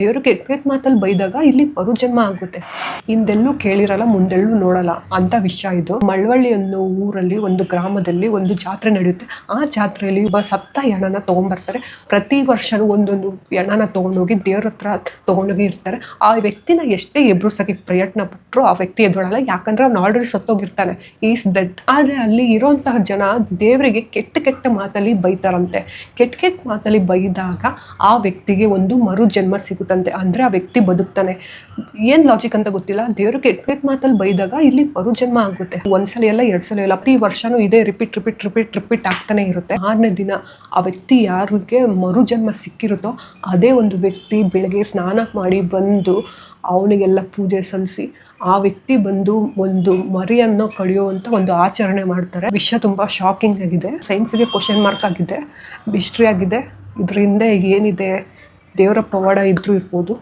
ದೇವರು ಕೆಟ್ಟ ಕೆಟ್ಟ ಮಾತಲ್ಲಿ ಬೈದಾಗ ಇಲ್ಲಿ ಮರುಜನ್ಮ ಆಗುತ್ತೆ. ಹಿಂದೆಲ್ಲೂ ಕೇಳಿರಲ್ಲ, ಮುಂದೆಲ್ಲೂ ನೋಡಲ್ಲ ಅಂತ ವಿಷಯ ಇದು. ಮಳವಳ್ಳಿ ಅನ್ನೋ ಊರಲ್ಲಿ ಒಂದು ಗ್ರಾಮದಲ್ಲಿ ಒಂದು ಜಾತ್ರೆ ನಡೆಯುತ್ತೆ. ಆ ಜಾತ್ರೆಯಲ್ಲಿ ಒಬ್ಬ ಸತ್ತ ಹೆಣನ ತಗೊಂಡ್ಬರ್ತಾರೆ. ಪ್ರತಿ ವರ್ಷನೂ ಒಂದೊಂದು ಹೆಣನ ತಗೊಂಡೋಗಿ ದೇವ್ರ ಹತ್ರ ತಗೊಂಡೋಗಿ ಇರ್ತಾರೆ. ಆ ವ್ಯಕ್ತಿನ ಎಷ್ಟೇ ಎಬ್ರುಸಕ್ಕೆ ಪ್ರಯತ್ನ ಪಟ್ಟರು ಆ ವ್ಯಕ್ತಿ ಎದ್ದೊಳಲ್ಲ, ಯಾಕಂದ್ರೆ ಅವ್ನು ಆಲ್ರೆಡಿ ಸತ್ತೋಗಿರ್ತಾನೆ, ಈಸ್ ಡೆಡ್. ಆದ್ರೆ ಅಲ್ಲಿ ಇರೋಂತಹ ಜನ ದೇವರಿಗೆ ಕೆಟ್ಟ ಕೆಟ್ಟ ಮಾತಲ್ಲಿ ಬೈತಾರಂತೆ. ಕೆಟ್ಟ ಕೆಟ್ಟ ಮಾತಲ್ಲಿ ಬೈದಾಗ ಆ ವ್ಯಕ್ತಿಗೆ ಒಂದು ಮರು ಜನ್ಮ ಸಿಗುತ್ತಂತೆ, ಅಂದ್ರೆ ಆ ವ್ಯಕ್ತಿ ಬದುಕ್ತಾನೆ. ಏನ್ ಲಾಜಿಕ್ ಅಂತ ಗೊತ್ತಿಲ್ಲ. ದೇವ್ರು ಕೆಟ್ಟ ಕೆಟ್ಟ ಮಾತಲ್ಲಿ ಬೈದಾಗ ಇಲ್ಲಿ ಮರು ಜನ್ಮ ಆಗುತ್ತೆ. ಒಂದ್ಸಲ ಎಲ್ಲ 2 ಸಲ ಇಲ್ಲ, ಪ್ರತಿ ವರ್ಷನೂ ಇದೇ ರಿಪೀಟ್ ಆಗ್ತಾನೆ ಇರುತ್ತೆ. 6ನೇ ದಿನ ಆ ವ್ಯಕ್ತಿ ಯಾರಿಗೆ ಮರು ಜನ್ಮ ಸಿಕ್ಕಿರುತ್ತೋ ಅದೇ ಒಂದು ವ್ಯಕ್ತಿ ಬೆಳಗ್ಗೆ ಸ್ನಾನ ಮಾಡಿ ಬಂದು ಅವನಿಗೆಲ್ಲ ಪೂಜೆ ಸಲ್ಲಿಸಿ ಆ ವ್ಯಕ್ತಿ ಬಂದು ಒಂದು ಮರಿಯನ್ನು ಕಡಿಯುವಂತ ಒಂದು ಆಚರಣೆ ಮಾಡ್ತಾರೆ. ವಿಷಯ ತುಂಬಾ ಶಾಕಿಂಗ್ ಆಗಿದೆ. ಸೈನ್ಸ್ಗೆ ಕ್ವಶನ್ ಮಾರ್ಕ್ ಆಗಿದೆ, ಹಿಸ್ಟ್ರಿ ಆಗಿದೆ. ಇದರಿಂದ ಏನಿದೆ, ದೇವರ ಪವಾಡ ಇದ್ರೂ ಇರ್ಬೋದು.